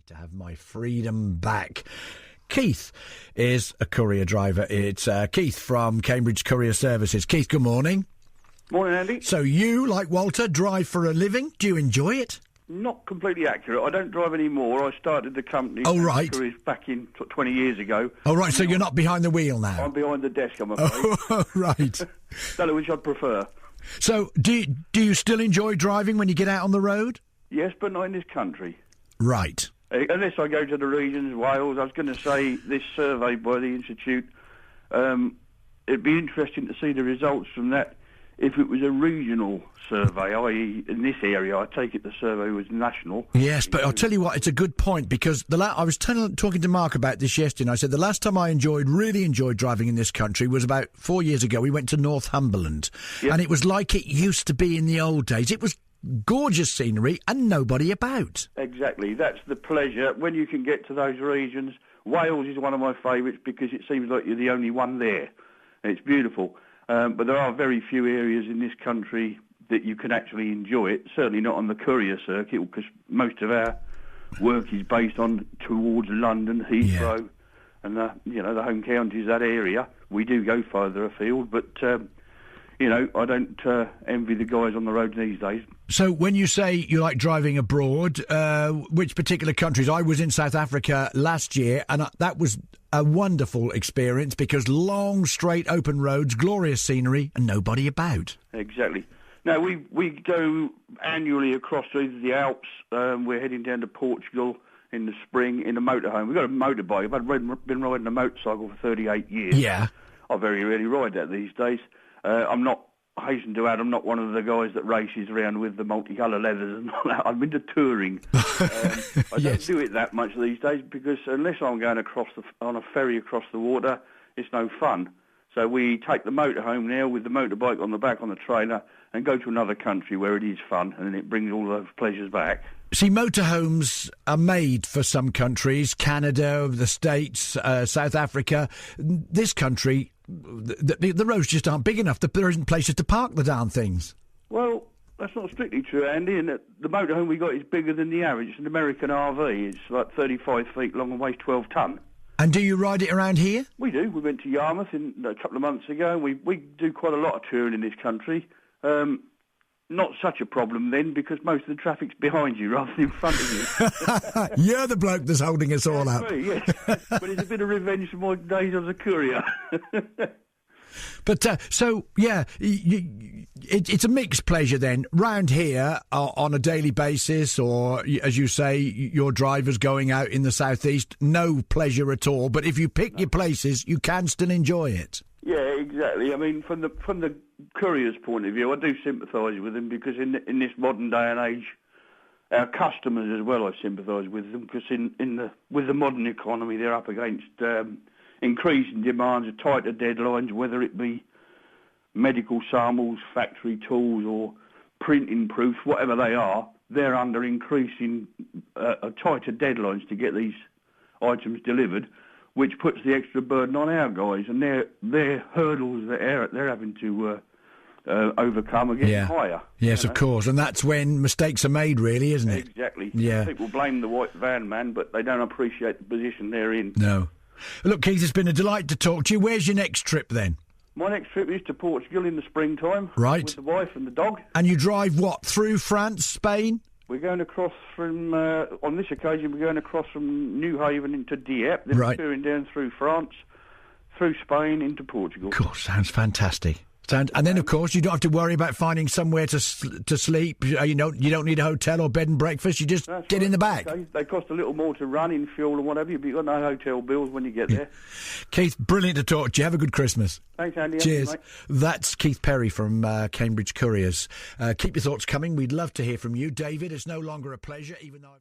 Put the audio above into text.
to have my freedom back. Keith is a courier driver. It's Keith from Cambridge Courier Services. Keith, good morning. Morning, Andy. So you, like Walter, drive for a living. Do you enjoy it? Not completely accurate. I don't drive anymore. I started the company Couriers back in 20 years ago. Oh, right, so you're not behind the wheel now? I'm behind the desk, I'm afraid. Oh, right. Don't know which I'd prefer. So do you still enjoy driving when you get out on the road? Yes, but not in this country. Right. Unless I go to the regions, Wales. I was going to say this survey by the Institute, it'd be interesting to see the results from that if it was a regional survey, i.e. in this area. I take it the survey was national. Yes, but I'll tell you what, it's a good point, because I was talking to Mark about this yesterday, and I said the last time I really enjoyed driving in this country was about 4 years ago. We went to Northumberland, and it was like it used to be in the old days. It was gorgeous scenery and nobody about. Exactly, that's the pleasure when you can get to those regions. Wales is one of my favourites because it seems like you're the only one there. It's beautiful. But there are very few areas in this country that you can actually enjoy it, certainly not on the courier circuit, because most of our work is based on towards London, Heathrow, and the home counties, that area. We do go further afield, but I don't envy the guys on the road these days. So when you say you like driving abroad, which particular countries? I was in South Africa last year, and that was a wonderful experience because long, straight, open roads, glorious scenery, and nobody about. Exactly. Now, we go annually across either the Alps. We're heading down to Portugal in the spring in a motorhome. We've got a motorbike. I've been riding a motorcycle for 38 years. Yeah. I very rarely ride that these days. I'm not, I hasten to add, I'm not one of the guys that races around with the multicolour leathers and all that. I'm into touring. I don't do it that much these days because unless I'm going on a ferry across the water, it's no fun. So we take the motorhome now with the motorbike on the back on the trailer and go to another country where it is fun, and it brings all those pleasures back. See, motorhomes are made for some countries, Canada, the States, South Africa. This country, the roads just aren't big enough. There isn't places to park the darn things. Well, that's not strictly true, Andy, and the motorhome we got is bigger than the average. It's an American RV. It's like 35 feet long and weighs 12 tonne. And do you ride it around here? We do. We went to Yarmouth a couple of months ago, and we do quite a lot of touring in this country. Not such a problem then, because most of the traffic's behind you rather than in front of you. You're the bloke that's holding us all up. Yes. But it's a bit of revenge for my days as a courier. But, it's a mixed pleasure then. Round here, on a daily basis, or, as you say, your driver's going out in the southeast, no pleasure at all. But if you pick your places, you can still enjoy it. Yeah, exactly. I mean, from the courier's point of view, I do sympathise with them because in this modern day and age, our customers as well, I sympathise with them because with the modern economy, they're up against increasing demands, tighter deadlines, whether it be medical samples, factory tools, or printing proofs, whatever they are. They're under increasing tighter deadlines to get these items delivered, which puts the extra burden on our guys, and their hurdles that they're having to overcome are getting higher. Yes, of course, and that's when mistakes are made, really, isn't it? Exactly. Yeah. People blame the white van man, but they don't appreciate the position they're in. No. Look, Keith, it's been a delight to talk to you. Where's your next trip, then? My next trip is to Portugal in the springtime. Right. With the wife and the dog. And you drive, what, through France, Spain? We're going across from, on this occasion, we're going across from Newhaven into Dieppe, then touring down through France, through Spain into Portugal. Of course, sounds fantastic. And then, of course, you don't have to worry about finding somewhere to sleep. You don't need a hotel or bed and breakfast. You just get in the back. Okay. They cost a little more to run in fuel and whatever, but you've got no hotel bills when you get there. Keith, brilliant to talk to you. Have a good Christmas. Thanks, Andy. Cheers. Mate. That's Keith Perry from Cambridge Couriers. Keep your thoughts coming. We'd love to hear from you. David, it's no longer a pleasure, even though